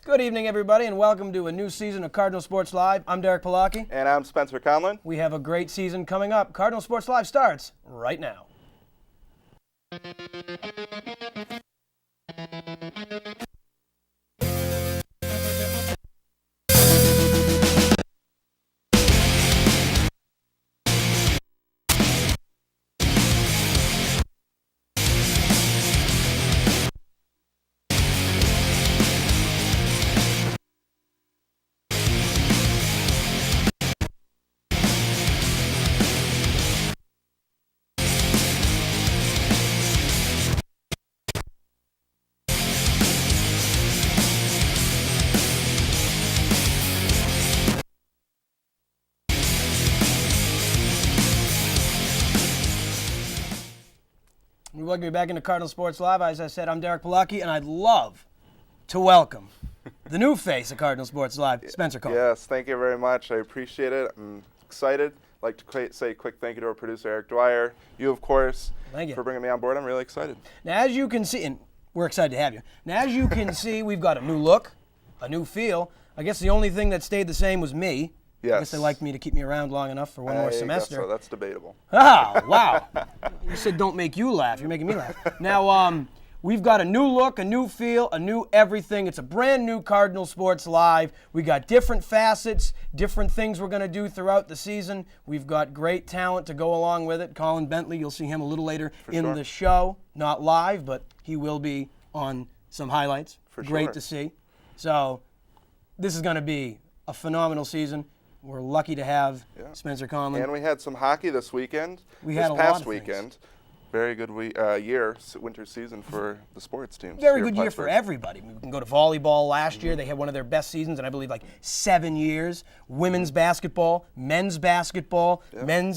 Good evening, everybody, and welcome to a new season of Cardinal Sports Live. I'm Derek Palaki. And I'm Spencer Conlon. We have a great season coming up. Cardinal Sports Live starts right now. We welcome you back into Cardinal Sports Live. As I said, I'm Derek Palaki, and I'd love to welcome the new face of Cardinal Sports Live, Spencer Conlon. Yes, thank you very much. I appreciate it. I'm excited. I'd like to say a quick thank you to our producer, Eric Dwyer. You, of course, Thank you for bringing me on board. I'm really excited. Now, as you can see, and we're excited to have you. Now, as you can see, we've got a new look, a new feel. I guess the only thing that stayed the same was me. Yes. I guess they liked me to keep me around long enough for one more semester. So that's debatable. Ah, wow. You said don't make you laugh. You're making me laugh. Now, we've got a new look, a new feel, a new everything. It's a brand new Cardinal Sports Live. We got different facets, different things we're going to do throughout the season. We've got great talent to go along with it. Colin Bentley, you'll see him a little later in the show. Not live, but he will be on some highlights. Great to see. So this is going to be a phenomenal season. We're lucky to have Spencer Conlon. And we had some hockey this weekend. We had a lot past of weekend. things. Very good winter season for the sports teams. Very good year for everybody. We can go to volleyball last year. They had one of their best seasons in, I believe, like 7 years. Women's basketball, men's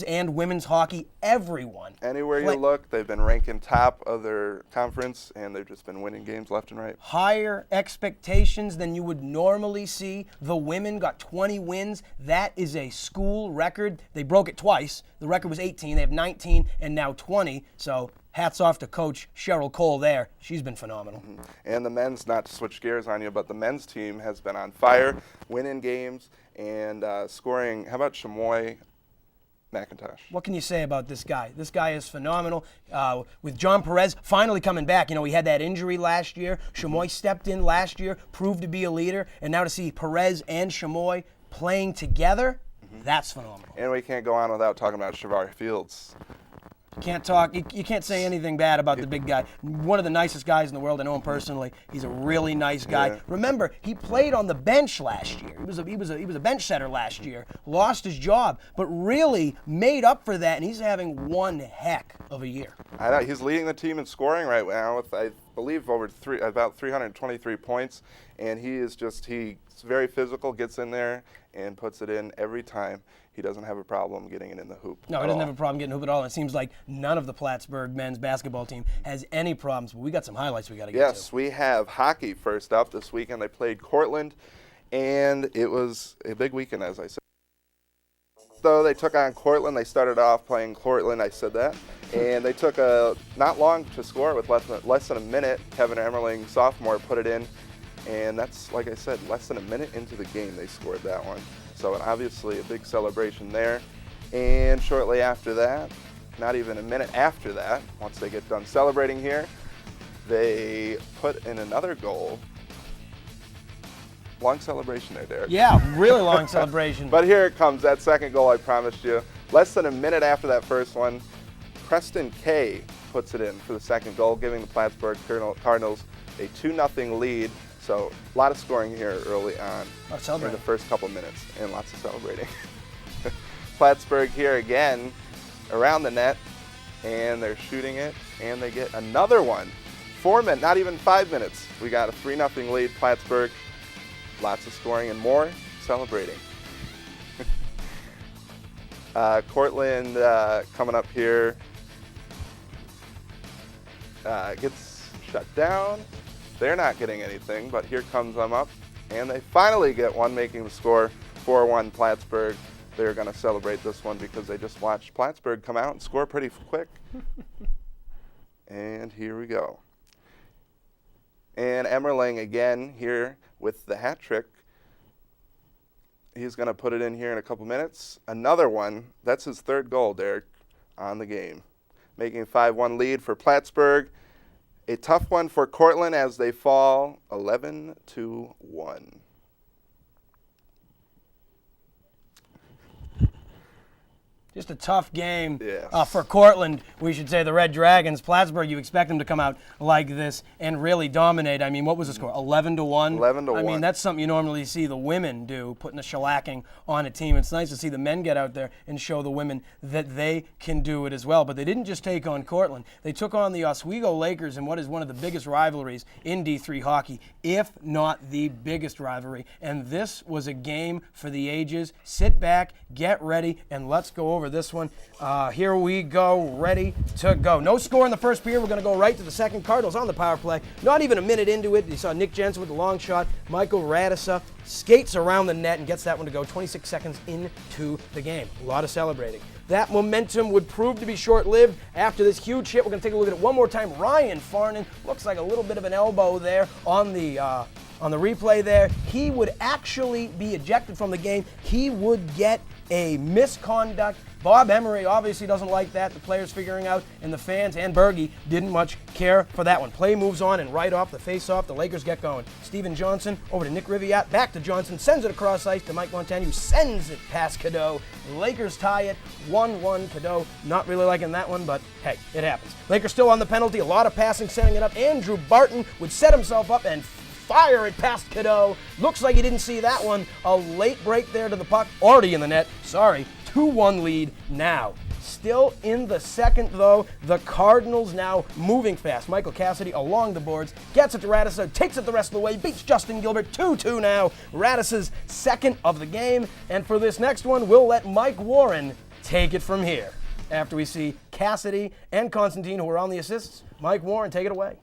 and women's hockey, everyone. Anywhere you look, they've been ranking top of their conference, and they've just been winning games left and right. Higher expectations than you would normally see. The women got 20 wins. That is a school record. They broke it twice. The record was 18. They have 19 and now 20. So hats off to Coach Cheryl Cole there. She's been phenomenal. Mm-hmm. And the men's, not to switch gears on you, but the men's team has been on fire, winning games and scoring. How about Chamoy McIntosh? What can you say about this guy? This guy is phenomenal. With John Perez finally coming back. You know, he had that injury last year. Chamoy stepped in last year, proved to be a leader. And now to see Perez and Chamoy playing together, that's phenomenal. And we can't go on without talking about Shavar Fields. You can't say anything bad about the big guy. One of the nicest guys in the world. I know him personally. He's a really nice guy. Yeah. Remember, he played on the bench last year. He was a bench setter last year. Lost his job, but really made up for that, and he's having one heck of a year. I know he's leading the team in scoring right now with, I believe, about 323 points, and he's very physical, gets in there and puts it in every time. He doesn't have a problem getting it in the hoop. No, he doesn't have a problem getting hoop at all. It seems like none of the Plattsburgh men's basketball team has any problems. But we got some highlights we got to get to. Yes, we have hockey first up this weekend. They played Cortland, and it was a big weekend, as I said. So they took on Cortland. They started off playing Cortland. I said that. And they took not long to score with less than a minute. Kevin Emmerling, sophomore, put it in. And that's, like I said, less than a minute into the game they scored that one. So obviously a big celebration there. And shortly after that, not even a minute after that, once they get done celebrating here, they put in another goal. Long celebration there, Derek. Yeah, really long celebration. But here it comes, that second goal I promised you. Less than a minute after that first one, Preston Kay puts it in for the second goal, giving the Plattsburgh Cardinals a 2-0 lead. So a lot of scoring here early on in the first couple minutes, and lots of celebrating. Plattsburgh here again around the net, and they're shooting it, and they get another one. 4 minutes, not even 5 minutes. We got a 3-0 lead, Plattsburgh. Lots of scoring and more celebrating. Cortland coming up here gets shut down. They're not getting anything, but here comes them up, and they finally get one, making the score 4-1 Plattsburgh. They're going to celebrate this one because they just watched Plattsburgh come out and score pretty quick. And here we go. And Emmerling again here with the hat trick. He's going to put it in here in a couple minutes. Another one. That's his third goal, Derek, on the game. Making a 5-1 lead for Plattsburgh. A tough one for Cortland as they fall 11-1. Just a tough game Yes. for Cortland. We should say the Red Dragons. Plattsburgh, you expect them to come out like this and really dominate. I mean, what was the score? 11-1? 11-1. I mean, that's something you normally see the women do, putting the shellacking on a team. It's nice to see the men get out there and show the women that they can do it as well. But they didn't just take on Cortland. They took on the Oswego Lakers in what is one of the biggest rivalries in D3 hockey, if not the biggest rivalry. And this was a game for the ages. Sit back, get ready, and let's go over this one. Here we go, ready to go. No score in the first period. We're going to go right to the second. Cardinals on the power play. Not even a minute into it. You saw Nick Jensen with the long shot. Michael Radissa skates around the net and gets that one to go 26 seconds into the game. A lot of celebrating. That momentum would prove to be short-lived after this huge hit. We're going to take a look at it one more time. Ryan Farnan looks like a little bit of an elbow there on the replay there. He would actually be ejected from the game. He would get a misconduct. Bob Emery obviously doesn't like that. The players figuring out, and the fans and Berge didn't much care for that one. Play moves on, and right off the face-off, the Lakers get going. Steven Johnson over to Nick Riviat, back to Johnson, sends it across ice to Mike Montagna, who sends it past Cadeau. Lakers tie it 1-1. Cadeau not really liking that one, but hey, it happens. Lakers still on the penalty, a lot of passing, setting it up. Andrew Barton would set himself up and fire it past Cadeau. Looks like he didn't see that one. A late break there to the puck. Already in the net. Sorry. 2-1 lead now. Still in the second, though. The Cardinals now moving fast. Michael Cassidy along the boards. Gets it to Radissa. Takes it the rest of the way. Beats Justin Gilbert. 2-2 now. Radissa's second of the game. And for this next one, we'll let Mike Warren take it from here. After we see Cassidy and Constantine, who are on the assists, Mike Warren, take it away.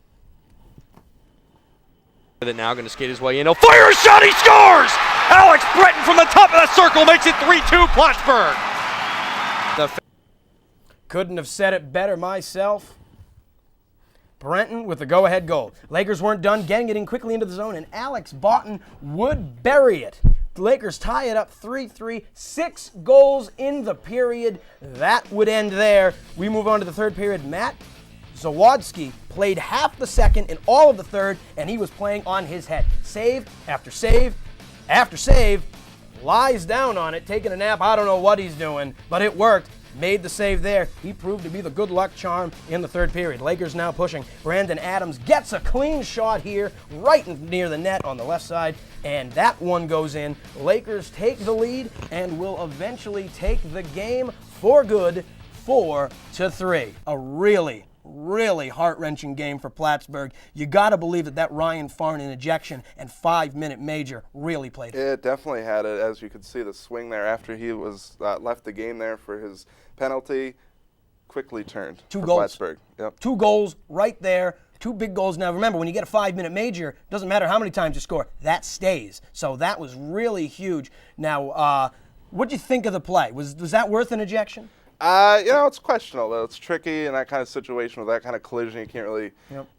Now going to skate his way in. He'll fire a shot. He scores! Alex Breton from the top of the circle makes it 3-2 Plattsburgh. Couldn't have said it better myself. Brenton with the go-ahead goal. Lakers weren't done getting it in quickly into the zone, and Alex Boughton would bury it. The Lakers tie it up 3-3, 6 goals in the period. That would end there. We move on to the third period. Matt Zawadzki played half the second and all of the third, and he was playing on his head. Save after save after save. Lies down on it, taking a nap. I don't know what he's doing, but it worked. Made the save there. He proved to be the good luck charm in the third period. Lakers now pushing. Brandon Adams gets a clean shot here right near the net on the left side, and that one goes in. Lakers take the lead and will eventually take the game for good, 4-3. A really heart-wrenching game for Plattsburgh. You got to believe that Ryan Farnan ejection and 5-minute major really played. It definitely had it, as you could see the swing there after he was left the game there for his penalty. Quickly turned. 2 for goals. Plattsburgh. Yep. 2 goals right there. 2 big goals. Now remember, when you get a 5-minute major, doesn't matter how many times you score, that stays. So that was really huge. Now, what do you think of the play? Was that worth an ejection? It's questionable. It's tricky in that kind of situation with that kind of collision. You can't really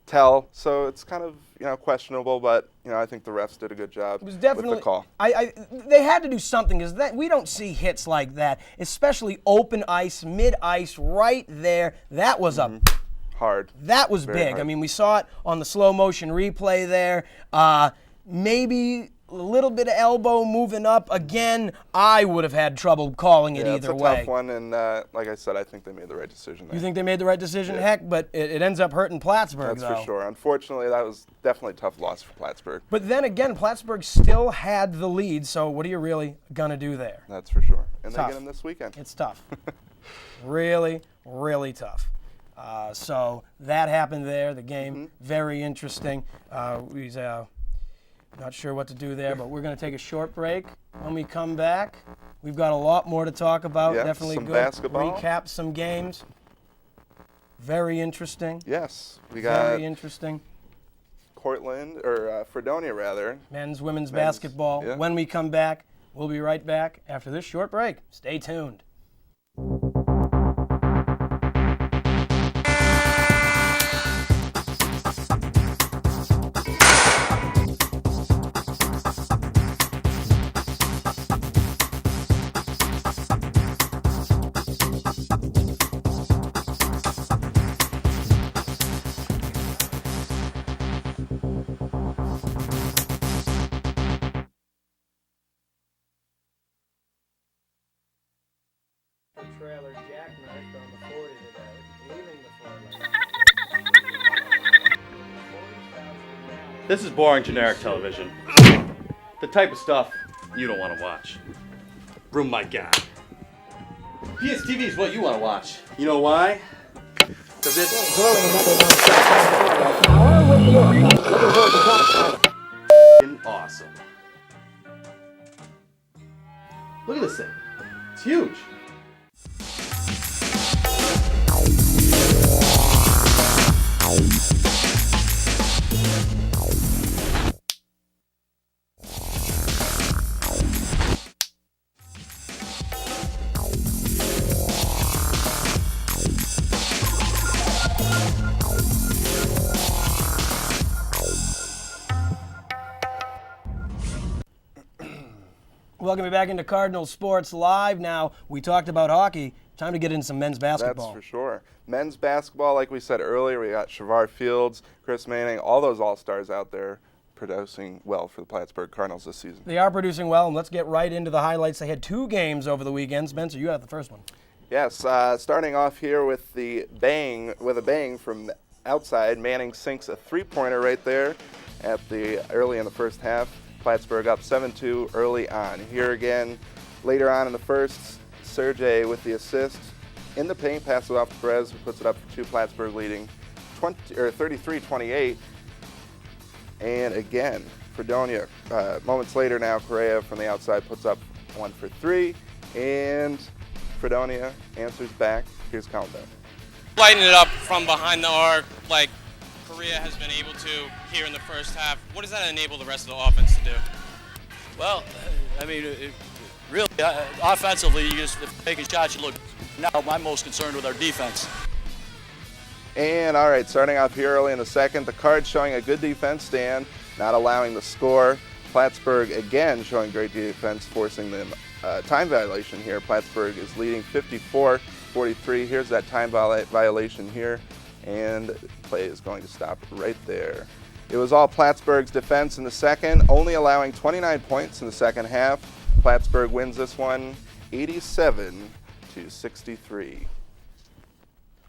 tell. So it's kind of questionable. But I think the refs did a good job with the call. They had to do something because we don't see hits like that, especially open ice, mid ice, right there. That was hard. That was Very big. hard. I mean, we saw it on the slow motion replay there. Maybe a little bit of elbow moving up. Again, I would have had trouble calling it either way. It's a tough one, and like I said, I think they made the right decision there. You think they made the right decision? Yeah. Heck, but it ends up hurting Plattsburgh, That's for sure. Unfortunately, that was definitely a tough loss for Plattsburgh. But then again, Plattsburgh still had the lead, so what are you really going to do there? That's for sure. And Tough. they get them this weekend. It's tough. Really tough. So that happened there. The game, very interesting. He's not sure what to do there, but we're going to take a short break. When we come back, we've got a lot more to talk about. Yeah, Definitely some good. basketball. Recap some games. Very interesting. Yes, we got Very interesting. Cortland, or Fredonia rather. Men's, women's basketball. Yeah. When we come back, we'll be right back after this short break. Stay tuned. trailer jackknifed on the 40 today, leaving the 4 This is boring generic television. The type of stuff you don't want to watch. Room my God. PSTV is what you want to watch. You know why? Because it's awesome. Look at this thing. It's huge. Welcome back into Cardinal Sports Live. Now, we talked about hockey. Time to get into some men's basketball. That's for sure. Men's basketball, like we said earlier, we got Shavar Fields, Chris Manning, all those all-stars out there producing well for the Plattsburgh Cardinals this season. They are producing well, and let's get right into the highlights. They had 2 games over the weekend. Spencer, you have the first one. Yes, starting off here with a bang from outside. Manning sinks a three-pointer right there early in the first half. Plattsburgh up 7-2 early on. Here again, later on in the first, Sergey with the assist in the paint, passes it off to Perez, who puts it up for 2. Plattsburgh leading 33-28. And again, Fredonia, moments later now, Correa from the outside puts up 1 for 3, and Fredonia answers back. Here's countdown. Lighting it up from behind the arc, like Korea has been able to here in the first half. What does that enable the rest of the offense to do? Well, I mean, really, offensively, if you're taking shots, you look. Now, I'm most concerned with our defense. And all right, starting off here early in the second, the Cards showing a good defense stand, not allowing the score. Plattsburgh again showing great defense, forcing them time violation here. Plattsburgh is leading 54-43. Here's that time violation here, and play is going to stop right there. It was all Plattsburgh's defense in the second, only allowing 29 points in the second half. Plattsburgh wins this one 87-63.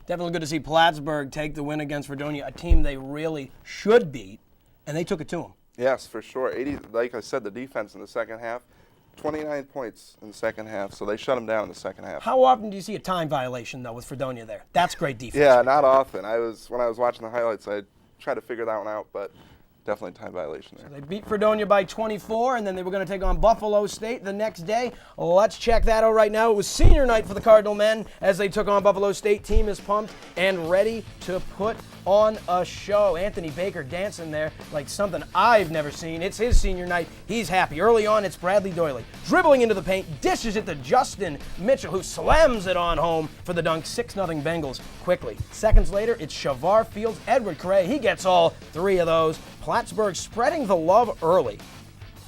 Definitely good to see Plattsburgh take the win against Fredonia, a team they really should beat, and they took it to them. Yes, for sure. Like I said, the defense in the second half, 29 points in the second half, so they shut them down in the second half. How often do you see a time violation, though, with Fredonia there? That's great defense. Yeah, not often. When I was watching the highlights, I tried to figure that one out, but definitely time violation there. They beat Fredonia by 24, and then they were going to take on Buffalo State the next day. Let's check that out right now. It was senior night for the Cardinal men as they took on Buffalo State. Team is pumped and ready to put on a show. Anthony Baker dancing there like something I've never seen. It's his senior night. He's happy. Early on, it's Bradley Doyley dribbling into the paint, dishes it to Justin Mitchell, who slams it on home for the dunk. 6-0 Bengals quickly. Seconds later, it's Shavar Fields. Edward Correa, he gets all 3 of those. Plattsburgh spreading the love early.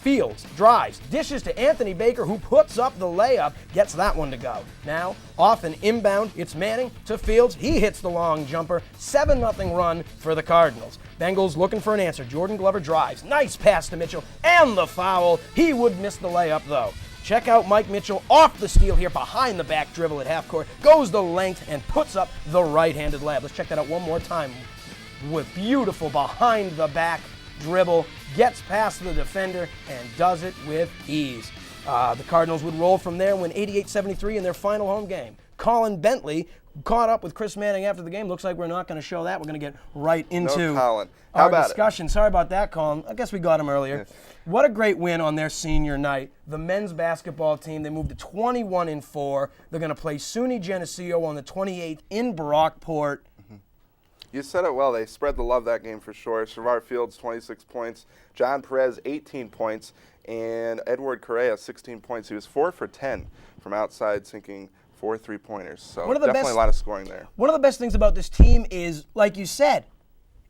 Fields drives, dishes to Anthony Baker, who puts up the layup, gets that one to go. Now, off an inbound, it's Manning to Fields. He hits the long jumper. 7-0 run for the Cardinals. Bengals looking for an answer. Jordan Glover drives. Nice pass to Mitchell, and the foul. He would miss the layup, though. Check out Mike Mitchell off the steal here, behind the back dribble at half court. Goes the length and puts up the right-handed layup. Let's check that out one more time. With beautiful behind the back dribble, gets past the defender and does it with ease. The Cardinals would roll from there, win 88-73 in their final home game. Colin Bentley caught up with Chris Manning after the game. Looks like we're not going to show that. We're going to get right into our discussion. Sorry about that, Colin. I guess we got him earlier. Yes. What a great win on their senior night. The men's basketball team, they moved to 21-4. They're going to play SUNY Geneseo on the 28th in Brockport. You said it well. They spread the love that game for sure. Shavar Fields, 26 points. John Perez, 18 points. And Edward Correa, 16 points. He was 4 for 10 from outside, sinking 4 3-pointers. So definitely a lot of scoring there. One of the best things about this team is, like you said,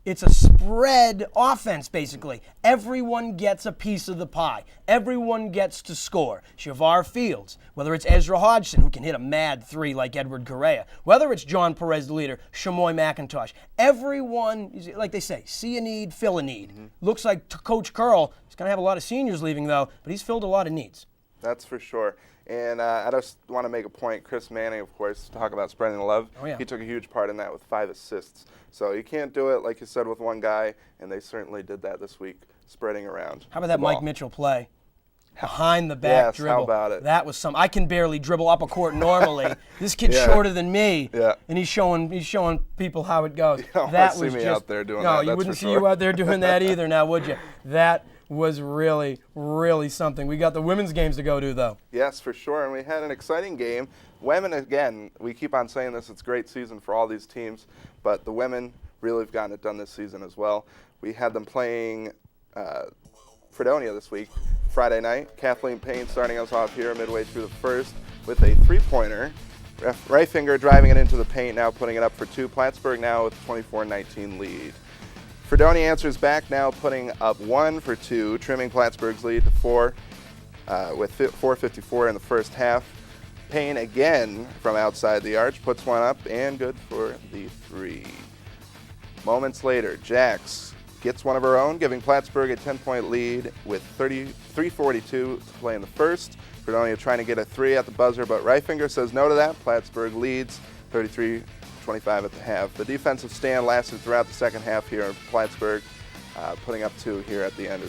it's a spread offense, basically. Everyone gets a piece of the pie. Everyone gets to score. Shavar Fields, whether it's Ezra Hodgson, who can hit a mad 3 like Edward Correa, whether it's John Perez, the leader, Shamoy McIntosh. Everyone, like they say, see a need, fill a need. Mm-hmm. Looks like Coach Curl is going to have a lot of seniors leaving, though, but he's filled a lot of needs. That's for sure. And I just want to make a point. Chris Manning, of course, talk about spreading the love. Oh, yeah. He took a huge part in that with 5 assists. So you can't do it, like you said, with one guy, and they certainly did that this week, spreading around. How about that the ball. Mike Mitchell play? Behind the back Yes, dribble. how about it? That was some. I can barely dribble up a court normally. This kid's Yeah. shorter than me, Yeah. and he's showing people how it goes. You don't that wanna was see me just, out there doing no, that, you that's wouldn't for see sure. you out there doing that either. Now, would you? That was really, really something. We got the women's games to go to, though. Yes, for sure. And we had an exciting game. Women, again, we keep on saying this, it's a great season for all these teams, but the women really have gotten it done this season as well. We had them playing Fredonia this week, Friday night. Kathleen Payne starting us off here midway through the first with a three-pointer. Reifinger driving it into the paint, now putting it up for 2. Plattsburgh now with a 24-19 lead. Fredonia answers back now, putting up 1 for 2, trimming Plattsburgh's lead to 4 with 4:54 in the first half. Payne again from outside the arch puts one up and good for the 3. Moments later, Jax gets one of her own, giving Plattsburgh a 10-point lead with 3:42 to play in the first. Fredonia trying to get a 3 at the buzzer, but Reifinger says no to that. Plattsburgh leads 33-25 at the half. The defensive stand lasted throughout the second half here in Plattsburgh, putting up 2 here at the end.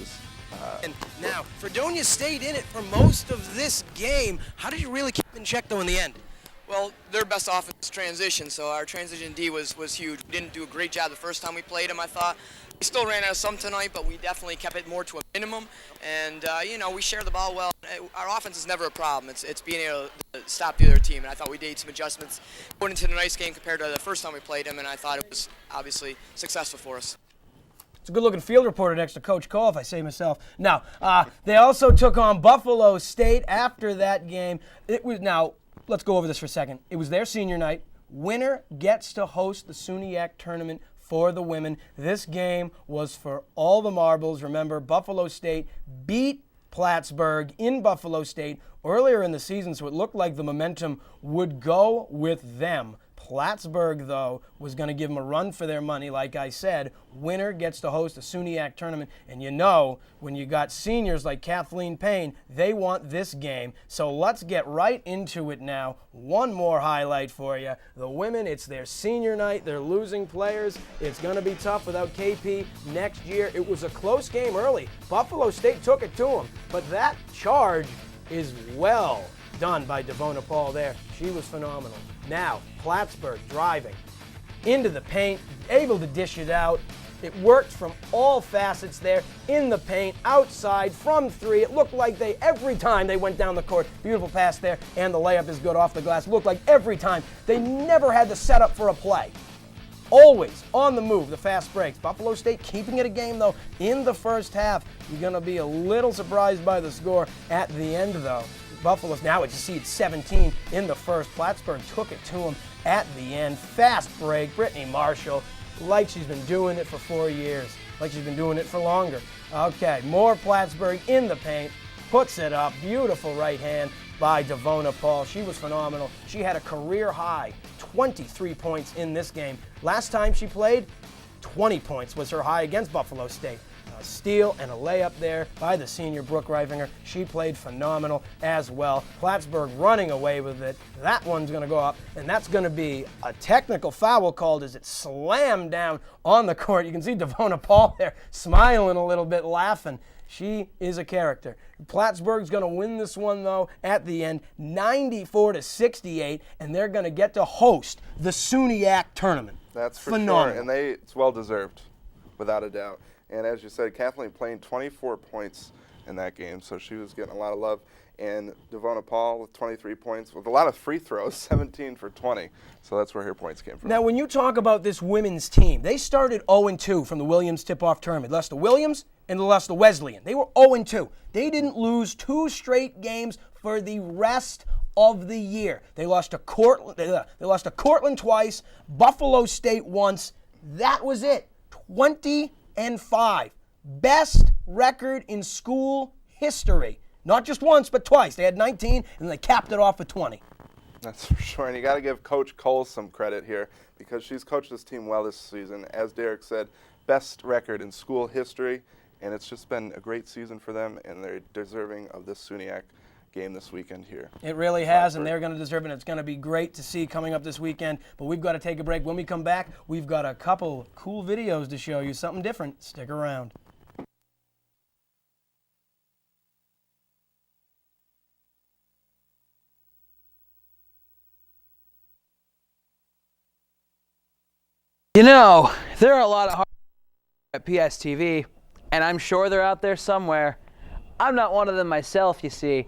And now, Fredonia stayed in it for most of this game. How did you really keep in check, though, in the end? Well, their best offense transition, so our transition D was huge. We didn't do a great job the first time we played them, I thought. We still ran out of some tonight, but we definitely kept it more to a minimum. And, we share the ball well. Our offense is never a problem. It's being able to stop the other team. And I thought we made some adjustments going into the nice game compared to the first time we played them, and I thought it was obviously successful for us. It's a good-looking field reporter next to Coach Cole, if I say myself. Now, they also took on Buffalo State after that game. Now, let's go over this for a second. It was their senior night. Winner gets to host the SUNYAC tournament for the women. This game was for all the marbles. Remember, Buffalo State beat Plattsburgh in Buffalo State earlier in the season, so it looked like the momentum would go with them. Plattsburgh, though, was going to give them a run for their money. Like I said, winner gets to host a SUNYAC tournament. And you know, when you got seniors like Kathleen Payne, they want this game. So let's get right into it now. One more highlight for you. The women, it's their senior night. They're losing players. It's going to be tough without KP next year. It was a close game early. Buffalo State took it to them. But that charge is well done by Devona Paul there. She was phenomenal. Now, Plattsburgh driving into the paint, able to dish it out. It worked from all facets there, in the paint, outside, from 3. It looked like every time they went down the court, beautiful pass there, and the layup is good off the glass. It looked like every time they never had the setup for a play. Always on the move, the fast breaks. Buffalo State keeping it a game, though, in the first half. You're going to be a little surprised by the score at the end, though. Buffalo's now, as you see, it's 17 in the first. Plattsburgh took it to them at the end. Fast break. Brittany Marshall, like she's been doing it for 4 years, like she's been doing it for longer. Okay, more Plattsburgh in the paint. Puts it up. Beautiful right hand by Devona Paul. She was phenomenal. She had a career high 23 points in this game. Last time she played, 20 points was her high against Buffalo State. A steal and a layup there by the senior Brooke Reifinger. She played phenomenal as well. Plattsburgh running away with it. That one's going to go up, and that's going to be a technical foul called as it slammed down on the court. You can see Devona Paul there smiling a little bit, laughing. She is a character. Plattsburgh's going to win this one, though, at the end, 94-68, and they're going to get to host the SUNYAC tournament. That's for phenomenal. sure, and it's well-deserved, without a doubt. And as you said, Kathleen playing 24 points in that game, so she was getting a lot of love. And Devona Paul with 23 points with a lot of free throws, 17 for 20. So that's where her points came from. Now, when you talk about this women's team, they started 0-2 from the Williams tip-off tournament. Lost to Williams and lost to Wesleyan. They were 0-2. They didn't lose 2 straight games for the rest of the year. They lost to Cortland. They lost to Cortland twice, Buffalo State once. That was it. 20-5. Best record in school history. Not just once, but twice. They had 19, and they capped it off with 20. That's for sure. And you got to give Coach Cole some credit here because she's coached this team well this season. As Derek said, best record in school history, and it's just been a great season for them, and they're deserving of this SUNYAC game this weekend here. It really has, and they're going to deserve it. It's going to be great to see coming up this weekend, but we've got to take a break. When we come back, we've got a couple cool videos to show you, something different. Stick around. You know, there are a lot of hard at PSTV, and I'm sure they're out there somewhere. I'm not one of them myself, you see.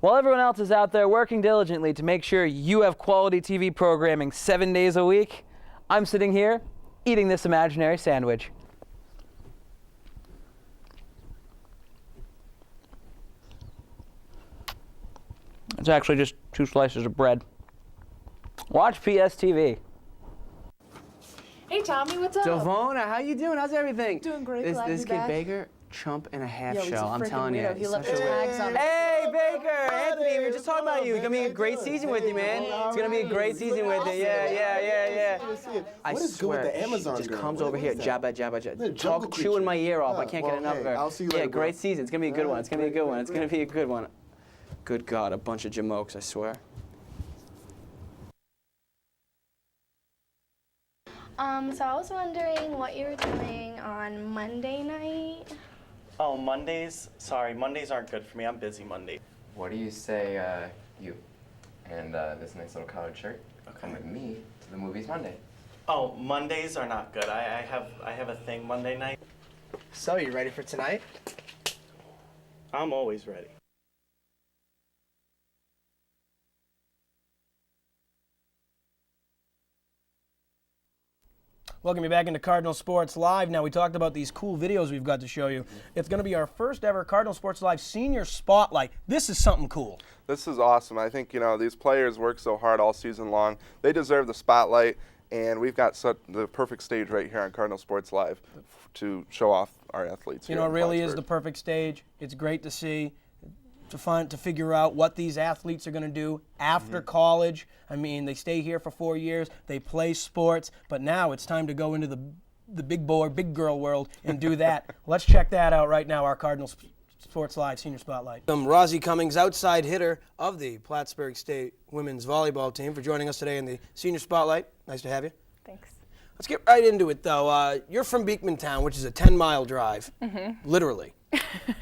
While everyone else is out there working diligently to make sure you have quality TV programming 7 days a week, I'm sitting here eating this imaginary sandwich. It's actually just 2 slices of bread. Watch PSTV. Hey Tommy, what's up? Devona, how you doing? How's everything? Doing great. This glad to kid be back. Baker, chump and a half Yo, he's shell. a I'm freaking telling you. weirdo. He He's left such his a tags on. Hey Baker, Anthony, we were just talking about you. It's gonna be a great season with you, man. It's gonna be a great season with you. Yeah. I swear, the Amazon she just girl? comes What over is here, that? jabba, jungle chewing my ear off. I creature. can't Well, get enough hey, of her. I'll see you Yeah, later, bro. great season. It's gonna be a good one. It's gonna be a good one. It's gonna be a good one. Good God, a bunch of jamokes, I swear. So I was wondering what you were doing on Monday night. Oh, Mondays? Sorry, Mondays aren't good for me. I'm busy Monday. What do you say, you and this nice little collared shirt come with me to the movies Monday? Oh, Mondays are not good. I have a thing Monday night. So, you ready for tonight? I'm always ready. Welcome you back into Cardinal Sports Live. Now, we talked about these cool videos we've got to show you. It's going to be our first ever Cardinal Sports Live Senior Spotlight. This is something cool. This is awesome. I think, these players work so hard all season long. They deserve the spotlight, and we've got the perfect stage right here on Cardinal Sports Live to show off our athletes. You here know, it in really is Plattsburgh. the perfect stage. It's great to see, to figure out what these athletes are going to do after college. I mean, they stay here for 4 years, they play sports, but now it's time to go into the big boy, big girl world and do that. Let's check that out right now, our Cardinal Sports Live Senior Spotlight. Rosie Cummings, outside hitter of the Plattsburgh State women's volleyball team, for joining us today in the Senior Spotlight. Nice to have you. Thanks. Let's get right into it, though. You're from Beekmantown, which is a 10-mile drive, literally.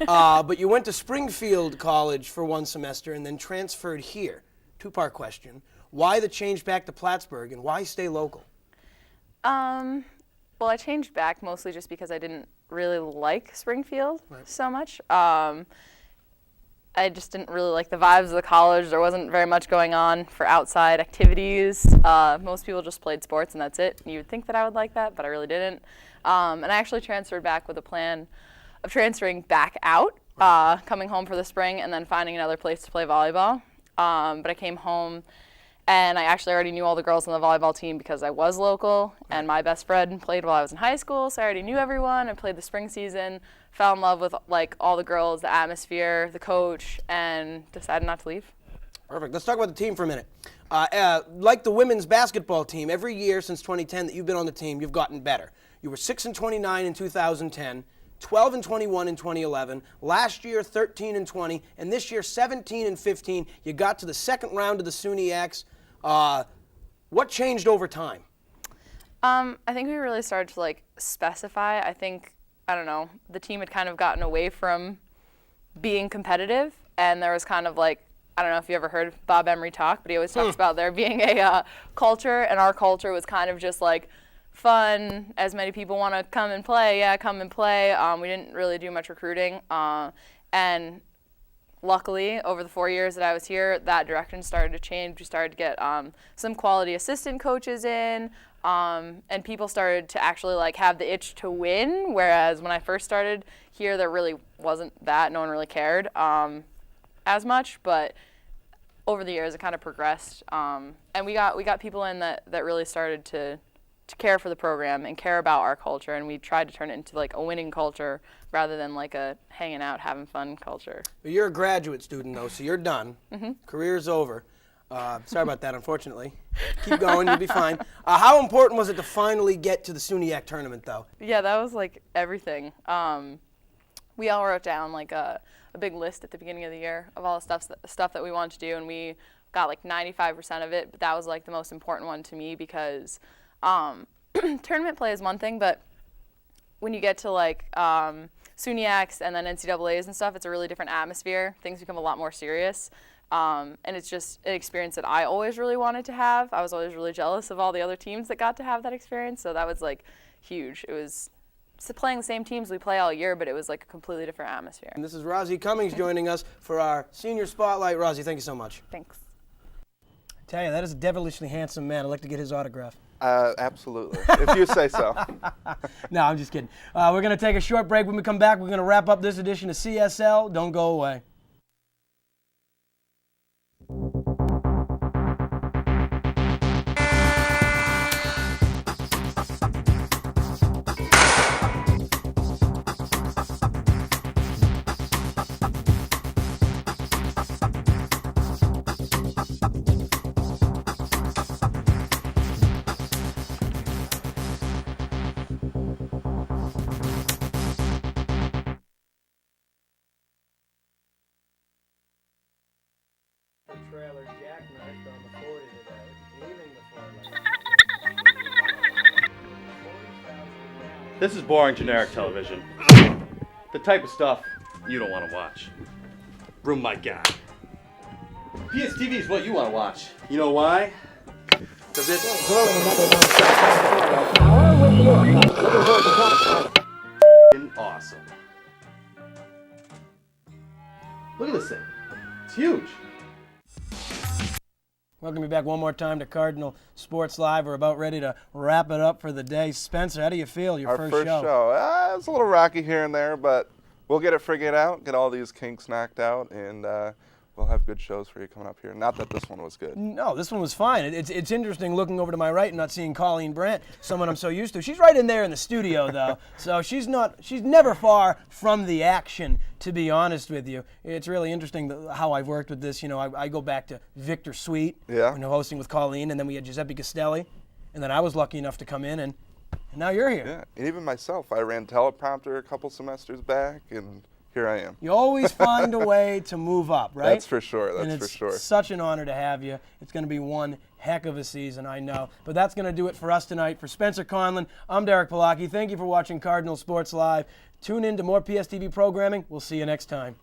But you went to Springfield College for 1 semester and then transferred here. 2-part question. Why the change back to Plattsburgh, and why stay local? Well, I changed back mostly just because I didn't really like Springfield so much. I just didn't really like the vibes of the college. There wasn't very much going on for outside activities. Most people just played sports and that's it. You would think that I would like that, but I really didn't. And I actually transferred back with a plan of transferring back out, coming home for the spring and then finding another place to play volleyball. But I came home and I actually already knew all the girls on the volleyball team because I was local and my best friend played while I was in high school, so I already knew everyone. I played the spring season, fell in love with all the girls, the atmosphere, the coach, and decided not to leave. Perfect. Let's talk about the team for a minute. Like the women's basketball team, every year since 2010 that you've been on the team, you've gotten better. You were 6-29 in 2010. 12-21 in 2011, last year 13-20, and this year 17-15. You got to the second round of the SUNY-X. What changed over time? I think we really started to specify. I think, I don't know, the team had kind of gotten away from being competitive, and there was kind of I don't know if you ever heard Bob Emery talk, but he always talks about there being a culture, and our culture was kind of just fun, as many people want to come and play, come and play. We didn't really do much recruiting, and luckily, over the 4 years that I was here, that direction started to change. We started to get some quality assistant coaches in, and people started to actually have the itch to win, whereas when I first started here, there really wasn't that. No one really cared as much, but over the years, it kind of progressed, and we got people in that really started to care for the program and care about our culture, and we tried to turn it into a winning culture rather than a hanging out, having fun culture. Well, you're a graduate student, though, so you're done. Career's over. Sorry about that, unfortunately. Keep going, you'll be fine. How important was it to finally get to the SUNY-X tournament, though? Yeah, that was everything. we all wrote down like a big list at the beginning of the year of all the stuff that we wanted to do, and we got like 95% of it. But that was like the most important one to me because tournament play is one thing, but when you get to like SUNYACs and then NCAAs and stuff, it's a really different atmosphere. Things become a lot more serious. And it's just an experience that I always really wanted to have. I was always really jealous of all the other teams that got to have that experience. So that was like huge. It was playing the same teams we play all year, but it was like a completely different atmosphere. And this is Rosie Cummings joining us for our senior spotlight. Rosie, thank you so much. Thanks. I tell you, that is a devilishly handsome man. I'd like to get his autograph. Absolutely, if you say so. No, I'm just kidding. We're going to take a short break. When we come back, we're going to wrap up this edition of CSL. Don't go away. Trailer jackknifed on the 40 today, leaving the 4 lane. This is boring generic television. The type of stuff you don't want to watch. Room my guy. PSTV is what you want to watch. You know why? Because it's awesome. Look at this thing. It's huge. Welcome you back one more time to Cardinal Sports Live. We're about ready to wrap it up for the day. Spencer, how do you feel? Your Our first show. It's a little rocky here and there, but we'll get it figured out, get all these kinks knocked out, and we'll have good shows for you coming up here. Not that this one was good. No, this one was fine. It's interesting looking over to my right and not seeing Colleen Brandt, someone I'm so used to. She's right in there in the studio, though, so she's never far from the action, to be honest with you. It's really interesting how I've worked with this. You know, I go back to Victor Sweet, hosting with Colleen, and then we had Giuseppe Castelli, and then I was lucky enough to come in, and now you're here. Yeah, and even myself. I ran teleprompter a couple semesters back, and here I am. You always find a way to move up, right? That's for sure. And That's for sure. It's such an honor to have you. It's going to be one heck of a season, I know. But that's going to do it for us tonight. For Spencer Conlon, I'm Derek Palaki. Thank you for watching Cardinal Sports Live. Tune in to more PSTV programming. We'll see you next time.